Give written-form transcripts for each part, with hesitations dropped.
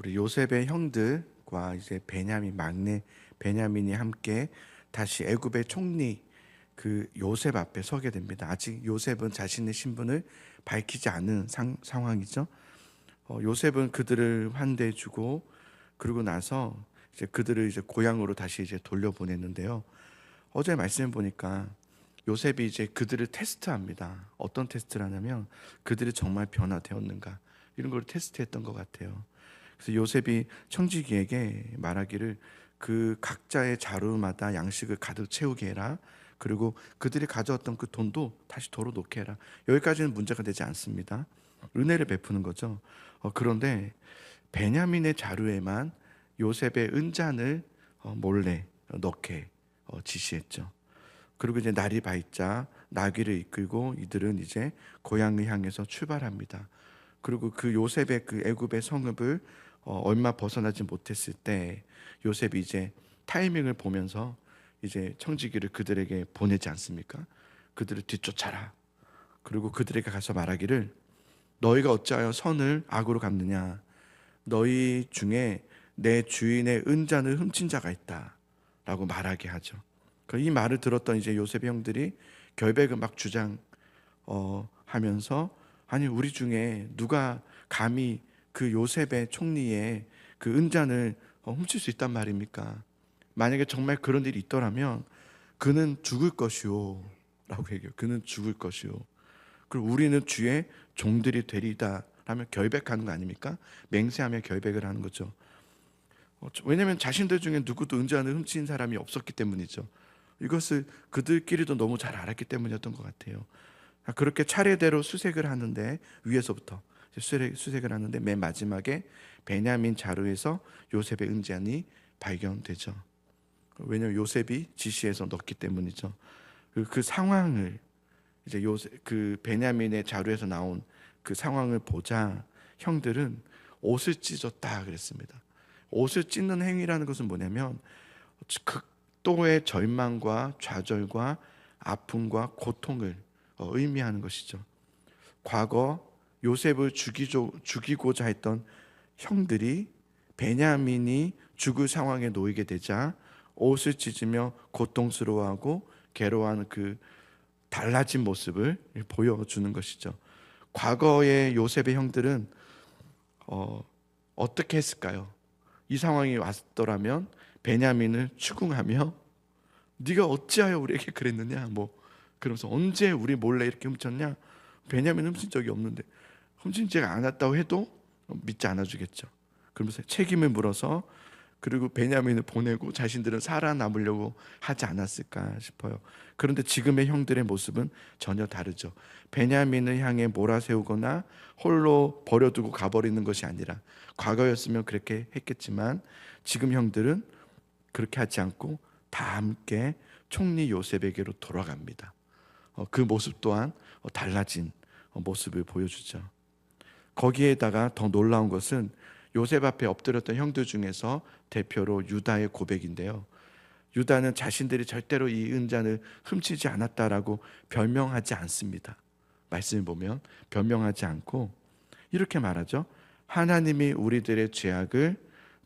우리 요셉의 형들과 이제 베냐민 막내 베냐민이 함께 다시 애굽의 총리 그 요셉 앞에 서게 됩니다. 아직 요셉은 자신의 신분을 밝히지 않은 상황이죠. 요셉은 그들을 환대해주고 그러고 나서 이제 그들을 이제 고향으로 다시 이제 돌려보냈는데요. 어제 말씀 보니까 요셉이 이제 그들을 테스트합니다. 어떤 테스트를 하냐면 그들이 정말 변화되었는가 이런 걸 테스트했던 것 같아요. 그래서 요셉이 청지기에게 말하기를 그 각자의 자루마다 양식을 가득 채우게 해라. 그리고 그들이 가져왔던 그 돈도 다시 도로 놓게 해라. 여기까지는 문제가 되지 않습니다. 은혜를 베푸는 거죠. 그런데 베냐민의 자루에만 요셉의 은잔을 몰래 넣게 지시했죠. 그리고 이제 날이 밝자 나귀를 이끌고 이들은 이제 고향을 향해서 출발합니다. 그리고 그 요셉의 그 애굽의 성읍을 얼마 벗어나지 못했을 때 요셉이 이제 타이밍을 보면서 이제 청지기를 그들에게 보내지 않습니까? 그들을 뒤쫓아라. 그리고 그들에게 가서 말하기를 너희가 어찌하여 선을 악으로 갚느냐? 너희 중에 내 주인의 은잔을 훔친 자가 있다라고 말하게 하죠. 이 말을 들었던 이제 요셉의 형들이 결백을 막 하면서 아니 우리 중에 누가 감히 그 요셉의 총리의 그 은잔을 훔칠 수 있단 말입니까? 만약에 정말 그런 일이 있더라면 그는 죽을 것이오 라고 얘기해요. 그는 죽을 것이오. 그리고 우리는 주의 종들이 되리다 라며 결백하는 거 아닙니까? 맹세하며 결백을 하는 거죠. 왜냐하면 자신들 중에 누구도 은잔을 훔친 사람이 없었기 때문이죠. 이것을 그들끼리도 너무 잘 알았기 때문이었던 것 같아요. 그렇게 차례대로 수색을 하는데 위에서부터 수색을 하는데 맨 마지막에 베냐민 자루에서 요셉의 은잔이 발견되죠. 왜냐하면 요셉이 지시해서 넣기 때문이죠. 그 상황을 이제 그 베냐민의 자루에서 나온 그 상황을 보자 형들은 옷을 찢었다 그랬습니다. 옷을 찢는 행위라는 것은 뭐냐면 극도의 절망과 좌절과 아픔과 고통을 의미하는 것이죠. 과거 요셉을 죽이고자 했던 형들이 베냐민이 죽을 상황에 놓이게 되자 옷을 찢으며 고통스러워하고 괴로워하는 그 달라진 모습을 보여주는 것이죠. 과거의 요셉의 형들은 어떻게 했을까요? 이 상황이 왔더라면 베냐민을 추궁하며 네가 어찌하여 우리에게 그랬느냐 그러면서 언제 우리 몰래 이렇게 훔쳤냐? 베냐민 훔친 적이 없는데 훔친 죄가 안 왔다고 해도 믿지 않아주겠죠. 그러면서 책임을 물어서 그리고 베냐민을 보내고 자신들은 살아남으려고 하지 않았을까 싶어요. 그런데 지금의 형들의 모습은 전혀 다르죠. 베냐민을 향해 몰아세우거나 홀로 버려두고 가버리는 것이 아니라 과거였으면 그렇게 했겠지만 지금 형들은 그렇게 하지 않고 다 함께 총리 요셉에게로 돌아갑니다. 그 모습 또한 달라진 모습을 보여주죠. 거기에다가 더 놀라운 것은 요셉 앞에 엎드렸던 형들 중에서 대표로 유다의 고백인데요. 유다는 자신들이 절대로 이 은잔을 훔치지 않았다라고 변명하지 않습니다. 말씀을 보면 변명하지 않고 이렇게 말하죠. 하나님이 우리들의 죄악을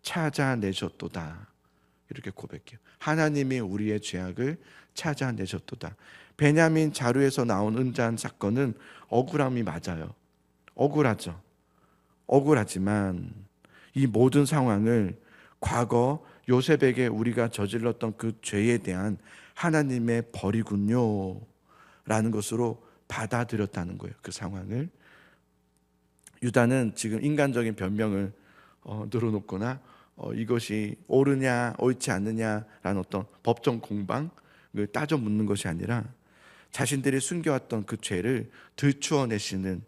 찾아내셨도다. 이렇게 고백해요. 하나님이 우리의 죄악을 찾아내셨도다. 베냐민 자루에서 나온 은잔 사건은 억울함이 맞아요. 억울하죠. 억울하지만 이 모든 상황을 과거 요셉에게 우리가 저질렀던 그 죄에 대한 하나님의 벌이군요 라는 것으로 받아들였다는 거예요. 그 상황을. 유다는 지금 인간적인 변명을 늘어놓거나 이것이 옳으냐 옳지 않느냐라는 어떤 법정 공방을 따져 묻는 것이 아니라 자신들이 숨겨왔던 그 죄를 들추어내시는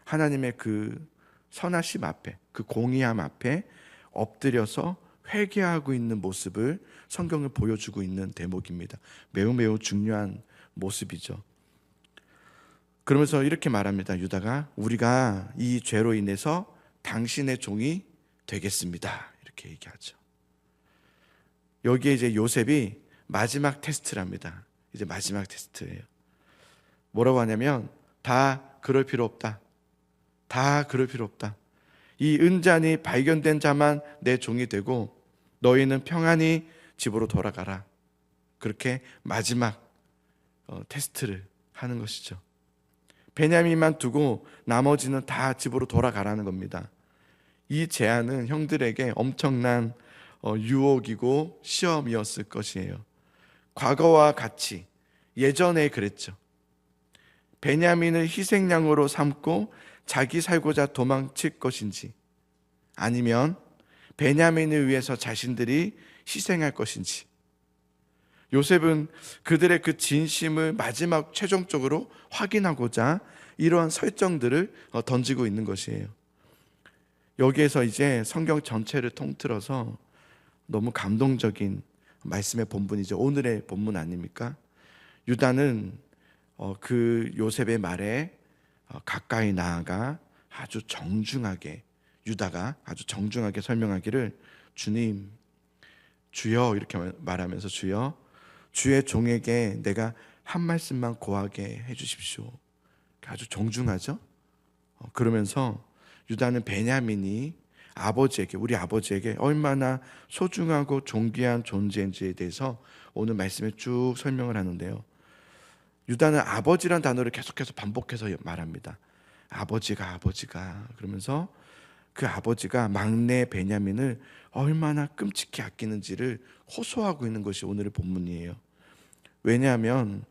하나님의 그 선하심 앞에, 그 공의함 앞에 엎드려서 회개하고 있는 모습을 성경을 보여주고 있는 대목입니다. 매우 매우 중요한 모습이죠. 그러면서 이렇게 말합니다. 유다가 우리가 이 죄로 인해서 당신의 종이 되겠습니다. 이렇게 얘기하죠. 여기에 이제 요셉이 마지막 테스트를 합니다. 이제 마지막 테스트예요. 뭐라고 하냐면 다 그럴 필요 없다. 다 그럴 필요 없다. 이 은잔이 발견된 자만 내 종이 되고 너희는 평안히 집으로 돌아가라. 그렇게 마지막 테스트를 하는 것이죠. 베냐민만 두고 나머지는 다 집으로 돌아가라는 겁니다. 이 제안은 형들에게 엄청난 유혹이고 시험이었을 것이에요. 과거와 같이 예전에 그랬죠. 베냐민을 희생양으로 삼고 자기 살고자 도망칠 것인지, 아니면 베냐민을 위해서 자신들이 희생할 것인지. 요셉은 그들의 그 진심을 마지막 최종적으로 확인하고자 이러한 설정들을 던지고 있는 것이에요. 여기에서 이제 성경 전체를 통틀어서 너무 감동적인 말씀의 본문이죠. 오늘의 본문 아닙니까? 유다는 그 요셉의 말에 가까이 나아가 아주 정중하게, 유다가 아주 정중하게 설명하기를, 주님, 주여, 이렇게 말하면서, 주여, 주의 종에게 내가 한 말씀만 고하게 해주십시오. 아주 정중하죠. 그러면서 유다는 베냐민이 아버지에게, 우리 아버지에게 얼마나 소중하고 존귀한 존재인지에 대해서 오늘 말씀에 쭉 설명을 하는데요. 유다는 아버지란 단어를 계속해서 반복해서 말합니다. 아버지가 그러면서 그 아버지가 막내 베냐민을 얼마나 끔찍히 아끼는지를 호소하고 있는 것이 오늘의 본문이에요. 왜냐하면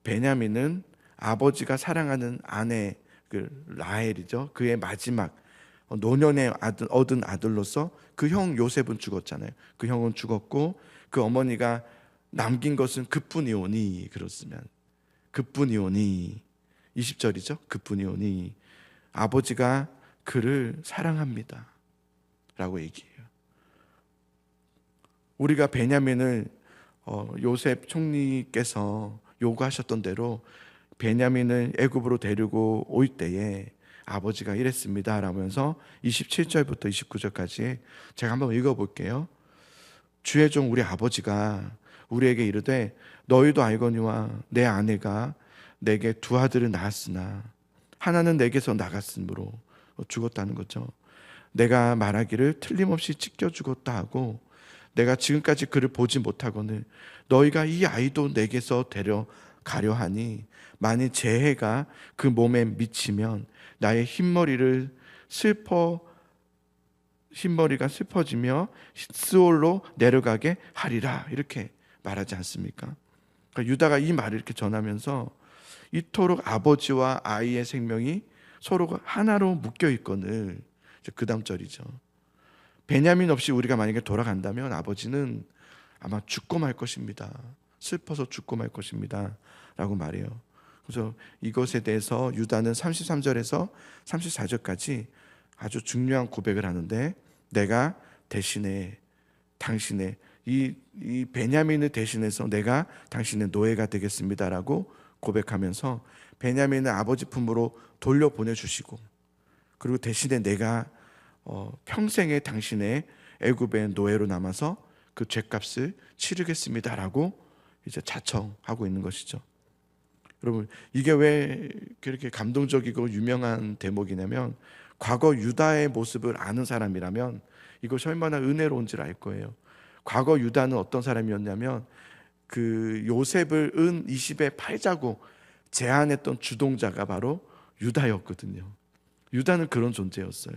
베냐민은 아버지가 사랑하는 아내 그 라헬이죠. 그의 마지막 노년에 얻은 아들로서 그 형 요셉은 죽었잖아요. 그 형은 죽었고 그 어머니가 남긴 것은 그뿐이오니, 그렇으면 그뿐이오니, 20절이죠. 그뿐이오니 아버지가 그를 사랑합니다 라고 얘기해요. 우리가 베냐민을 요셉 총리께서 요구하셨던 대로 베냐민을 애굽으로 데리고 올 때에 아버지가 이랬습니다 라면서 27절부터 29절까지 제가 한번 읽어볼게요. 주의 종 우리 아버지가 우리에게 이르되 너희도 알거니와 내 아내가 내게 두 아들을 낳았으나 하나는 내게서 나갔으므로 죽었다는 거죠. 내가 말하기를 틀림없이 찢겨 죽었다 하고 내가 지금까지 그를 보지 못하거늘 너희가 이 아이도 내게서 데려가려 하니 만일 재해가 그 몸에 미치면 나의 흰머리가 슬퍼지며 스올로 내려가게 하리라, 이렇게 말하지 않습니까? 그러니까 유다가 이 말을 이렇게 전하면서 이토록 아버지와 아이의 생명이 서로가 하나로 묶여 있거늘, 그 다음 절이죠. 베냐민 없이 우리가 만약에 돌아간다면 아버지는 아마 죽고 말 것입니다. 슬퍼서 죽고 말 것입니다 라고 말해요. 그래서 이것에 대해서 유다는 33절에서 34절까지 아주 중요한 고백을 하는데, 내가 대신에 당신의 이 베냐민을 대신해서 내가 당신의 노예가 되겠습니다라고 고백하면서 베냐민을 아버지 품으로 돌려보내주시고, 그리고 대신에 내가 평생에 당신의 애굽의 노예로 남아서 그 죄값을 치르겠습니다라고 이제 자청하고 있는 것이죠. 여러분, 이게 왜 그렇게 감동적이고 유명한 대목이냐면, 과거 유다의 모습을 아는 사람이라면 이것이 얼마나 은혜로운지를 알 거예요. 과거 유다는 어떤 사람이었냐면, 그 요셉을 은 20에 팔자고 제안했던 주동자가 바로 유다였거든요. 유다는 그런 존재였어요.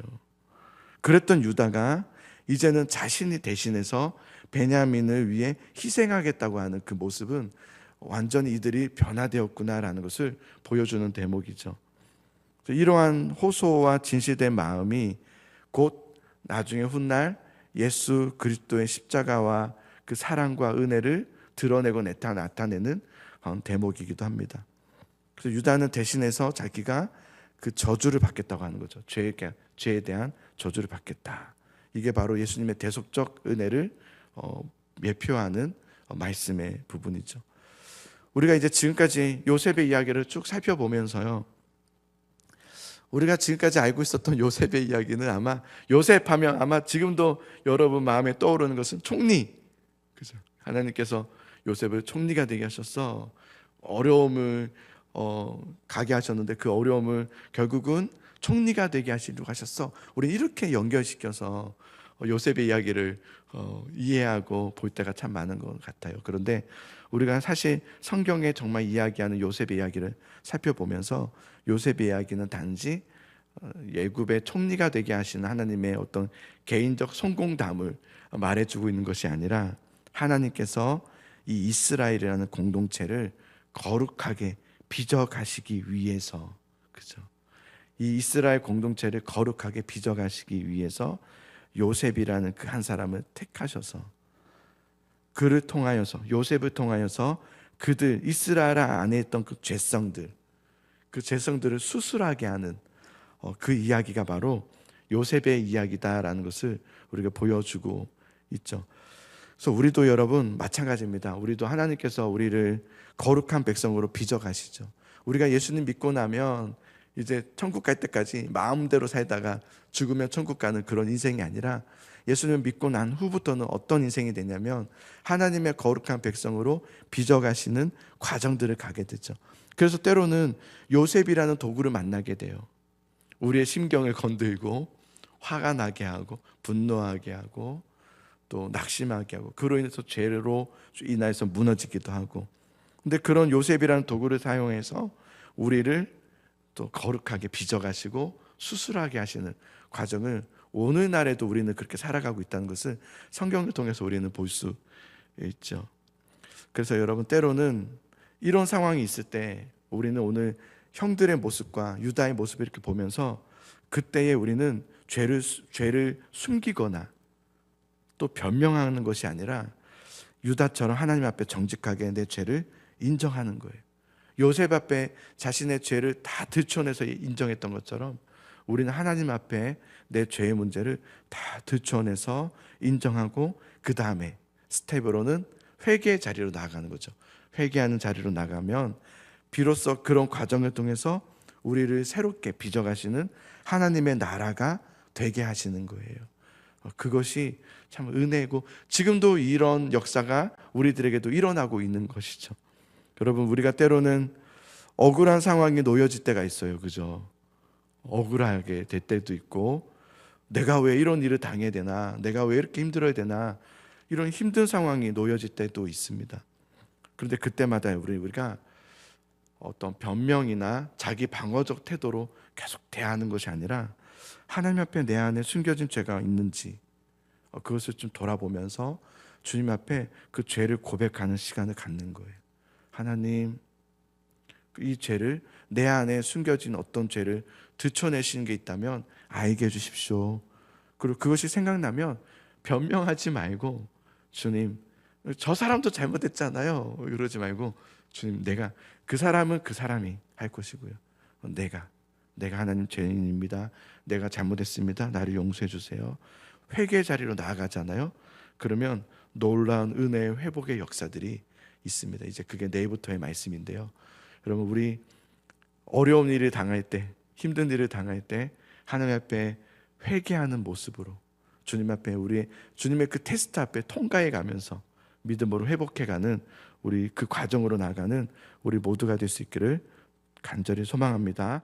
그랬던 유다가 이제는 자신이 대신해서 베냐민을 위해 희생하겠다고 하는 그 모습은 완전히 이들이 변화되었구나라는 것을 보여주는 대목이죠. 이러한 호소와 진실된 마음이 곧 나중에 훗날 예수 그리스도의 십자가와 그 사랑과 은혜를 드러내고 나타내는 대목이기도 합니다. 그래서 유다는 대신해서 자기가 그 저주를 받겠다고 하는 거죠. 죄에 대한 저주를 받겠다. 이게 바로 예수님의 대속적 은혜를 예표하는 말씀의 부분이죠. 우리가 이제 지금까지 요셉의 이야기를 쭉 살펴보면서요, 우리가 지금까지 알고 있었던 요셉의 이야기는 아마 요셉 하면 아마 지금도 여러분 마음에 떠오르는 것은 총리, 그죠? 하나님께서 요셉을 총리가 되게 하셔서 어려움을 가게 하셨는데 그 어려움을 결국은 총리가 되게 하시려고 하셨어. 우리 이렇게 연결시켜서 요셉의 이야기를 이해하고 볼 때가 참 많은 것 같아요. 그런데 우리가 사실 성경에 정말 이야기하는 요셉의 이야기를 살펴보면서 요셉의 이야기는 단지 애굽의 총리가 되게 하시는 하나님의 어떤 개인적 성공담을 말해주고 있는 것이 아니라 하나님께서 이 이스라엘이라는 공동체를 거룩하게 빚어가시기 위해서, 그죠? 이 이스라엘 공동체를 거룩하게 빚어가시기 위해서 요셉이라는 그 한 사람을 택하셔서 그를 통하여서, 요셉을 통하여서 그들 이스라엘 안에 있던 그 죄성들, 그 죄성들을 수술하게 하는 그 이야기가 바로 요셉의 이야기다라는 것을 우리가 보여주고 있죠. 그래서 우리도 여러분 마찬가지입니다. 우리도 하나님께서 우리를 거룩한 백성으로 빚어가시죠. 우리가 예수님 믿고 나면 이제 천국 갈 때까지 마음대로 살다가 죽으면 천국 가는 그런 인생이 아니라, 예수님 믿고 난 후부터는 어떤 인생이 되냐면 하나님의 거룩한 백성으로 빚어가시는 과정들을 가게 되죠. 그래서 때로는 요셉이라는 도구를 만나게 돼요. 우리의 심경을 건들고 화가 나게 하고 분노하게 하고 또 낙심하게 하고, 그로 인해서 죄로 인해서 무너지기도 하고. 근데 그런 요셉이라는 도구를 사용해서 우리를 또 거룩하게 빚어가시고 수술하게 하시는 과정을 오늘날에도 우리는 그렇게 살아가고 있다는 것을 성경을 통해서 우리는 볼 수 있죠. 그래서 여러분, 때로는 이런 상황이 있을 때 우리는 오늘 형들의 모습과 유다의 모습을 이렇게 보면서 그때에 우리는 죄를 숨기거나 또 변명하는 것이 아니라 유다처럼 하나님 앞에 정직하게 내 죄를 인정하는 거예요. 요셉 앞에 자신의 죄를 다 들춰내서 인정했던 것처럼 우리는 하나님 앞에 내 죄의 문제를 다 들춰내서 인정하고, 그 다음에 스텝으로는 회개의 자리로 나아가는 거죠. 회개하는 자리로 나가면 비로소 그런 과정을 통해서 우리를 새롭게 빚어가시는 하나님의 나라가 되게 하시는 거예요. 그것이 참 은혜고, 지금도 이런 역사가 우리들에게도 일어나고 있는 것이죠. 여러분, 우리가 때로는 억울한 상황에 놓여질 때가 있어요. 그죠? 억울하게 될 때도 있고, 내가 왜 이런 일을 당해야 되나, 내가 왜 이렇게 힘들어야 되나, 이런 힘든 상황이 놓여질 때도 있습니다. 그런데 그때마다 우리가 어떤 변명이나 자기 방어적 태도로 계속 대하는 것이 아니라 하나님 앞에 내 안에 숨겨진 죄가 있는지 그것을 좀 돌아보면서 주님 앞에 그 죄를 고백하는 시간을 갖는 거예요. 하나님, 이 죄를, 내 안에 숨겨진 어떤 죄를 들춰내시는 게 있다면 알게 해주십시오. 그리고 그것이 생각나면 변명하지 말고, 주님, 저 사람도 잘못했잖아요, 이러지 말고, 주님, 내가, 그 사람은 그 사람이 할 것이고요, 내가 하나님 죄인입니다, 내가 잘못했습니다, 나를 용서해 주세요. 회개 자리로 나아가잖아요. 그러면 놀라운 은혜의 회복의 역사들이 있습니다. 이제 그게 내일부터의 말씀인데요. 여러분, 우리 어려운 일을 당할 때, 힘든 일을 당할 때 하나님 앞에 회개하는 모습으로 주님 앞에, 우리 주님의 그 테스트 앞에 통과해 가면서 믿음으로 회복해가는 우리 그 과정으로 나가는 우리 모두가 될 수 있기를 간절히 소망합니다.